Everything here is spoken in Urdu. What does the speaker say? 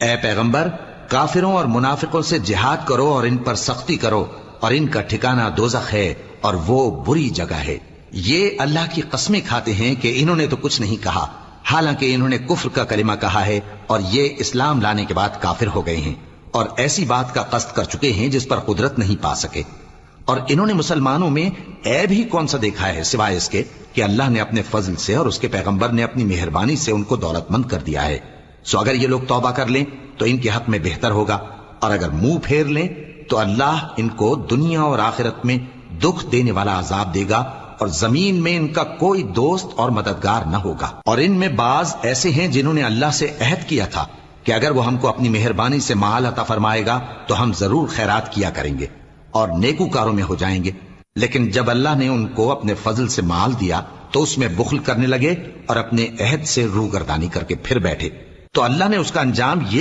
اے پیغمبر، کافروں اور منافقوں سے جہاد کرو اور ان پر سختی کرو، اور ان کا ٹھکانہ دوزخ ہے اور وہ بری جگہ ہے۔ یہ اللہ کی قسمیں کھاتے ہیں کہ انہوں نے تو کچھ نہیں کہا، حالانکہ انہوں نے کفر کا کلمہ کہا ہے اور یہ اسلام لانے کے بعد کافر ہو گئے ہیں، اور ایسی بات کا قصد کر چکے ہیں جس پر قدرت نہیں پا سکے۔ اور انہوں نے مسلمانوں میں عیب ہی کون سا دیکھا ہے سوائے اس کے کہ اللہ نے اپنے فضل سے اور اس کے پیغمبر نے اپنی مہربانی سے ان کو دولت مند کر دیا ہے۔ سو اگر یہ لوگ توبہ کر لیں تو ان کے حق میں بہتر ہوگا، اور اگر منہ پھیر لیں تو اللہ ان کو دنیا اور آخرت میں دکھ دینے والا عذاب دے گا، اور زمین میں ان کا کوئی دوست اور مددگار نہ ہوگا۔ اور ان میں بعض ایسے ہیں جنہوں نے اللہ سے عہد کیا تھا کہ اگر وہ ہم کو اپنی مہربانی سے مال عطا فرمائے گا تو ہم ضرور خیرات کیا کریں گے اور نیکوکاروں میں ہو جائیں گے، لیکن جب اللہ نے ان کو اپنے فضل سے مال دیا تو اس میں بخل کرنے لگے اور اپنے عہد سے روگردانی کر کے پھر بیٹھے، تو اللہ نے اس کا انجام یہ